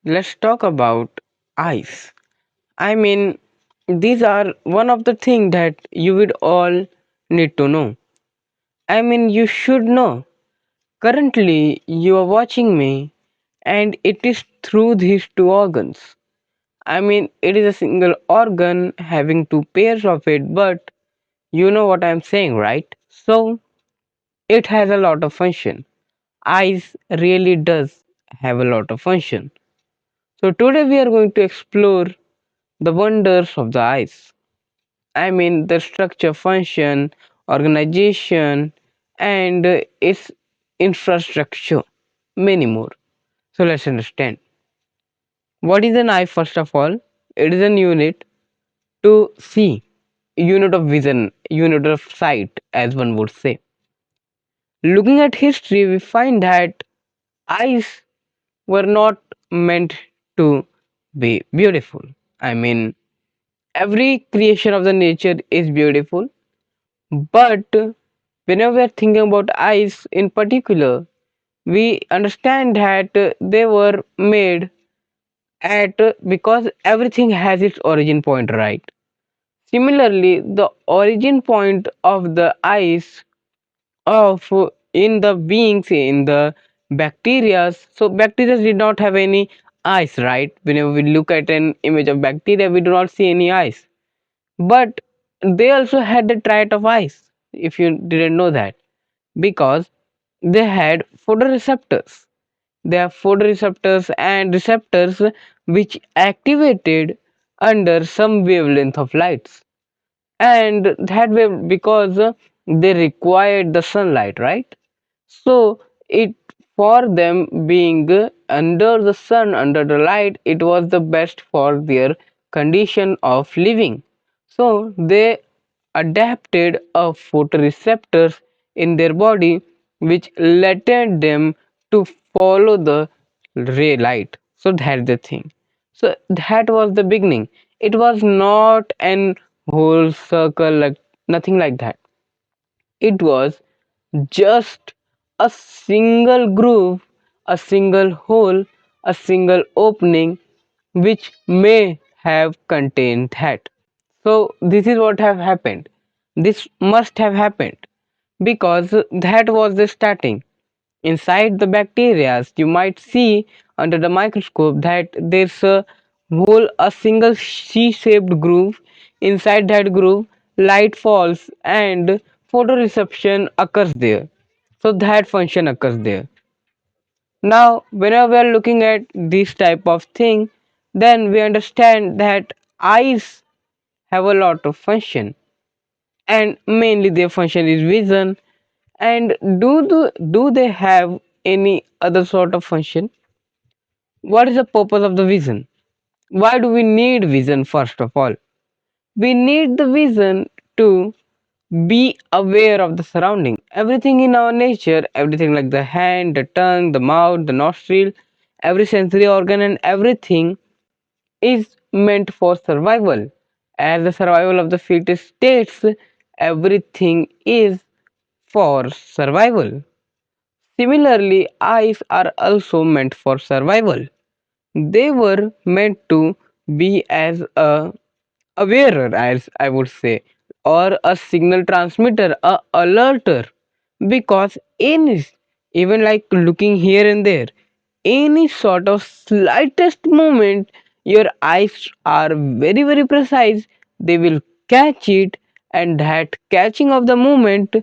let's talk about eyes. I mean, these are one of the things that you would all need to know. I mean, you should know. Currently, you are watching me, and it is through these two organs. I mean, it is a single organ having two pairs of it, but you know what I'm saying, right? So, it has a lot of function. Eyes really does have a lot of function. So, today we are going to explore the wonders of the eyes. I mean, the structure, function, organization, and its infrastructure, many more. So let's understand. What is an eye, first of all? It is an unit to see, unit of vision, unit of sight, as one would say. Looking at history, we find that eyes were not meant to be beautiful. I mean, every creation of the nature is beautiful, but whenever we are thinking about eyes in particular, we understand that they were made at because everything has its origin point, right? Similarly, the origin point of the eyes of in the beings in the bacteria. So bacteria did not have any eyes, right? Whenever we look at an image of bacteria, we do not see any eyes. But they also had the trait of eyes, if you didn't know that, because they had photoreceptors. They are photoreceptors and receptors which activated under some wavelength of lights, and that wave because they required the sunlight, right? So it for them being under the sun, under the light, it was the best for their condition of living. So they adapted a photoreceptors in their body which led them to follow the ray light. So that's the thing. So that was the beginning. It was not an whole circle, like nothing like that. It was just a single groove, a single hole, a single opening which may have contained that. So this is what have happened. This must have happened because that was the starting. Inside the bacteria, you might see under the microscope that there's a single C-shaped groove. Inside that groove, light falls and photoreception occurs there. So that function occurs there. Now, whenever we are looking at this type of thing, then we understand that eyes have a lot of function, and mainly their function is vision. And do they have any other sort of function? What is the purpose of the vision? Why do we need vision? First of all, we need the vision to be aware of the surrounding. Everything in our nature, everything like the hand, the tongue, the mouth, the nostril, every sensory organ and everything is meant for survival. As the survival of the fittest states, everything is for survival. Similarly, eyes are also meant for survival. They were meant to be as a wearer, as I would say, or a signal transmitter, a alerter, because any, even like looking here and there, any sort of slightest movement, your eyes are very precise. They will catch it, and that catching of the movement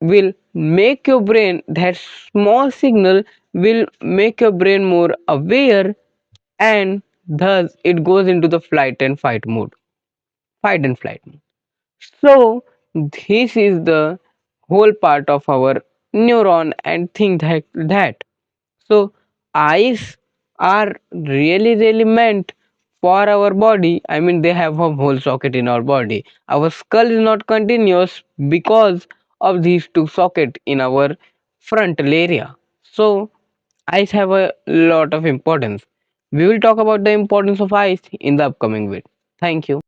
will make your brain, that small signal will make your brain more aware, and thus it goes into the flight and fight mode, fight and flight mode. So this is the whole part of our neuron and thing that. So eyes are really meant for our body. I mean, they have a whole socket in our body. Our skull is not continuous because of these two sockets in our frontal area. So eyes have a lot of importance. We will talk about the importance of eyes in the upcoming video. Thank you.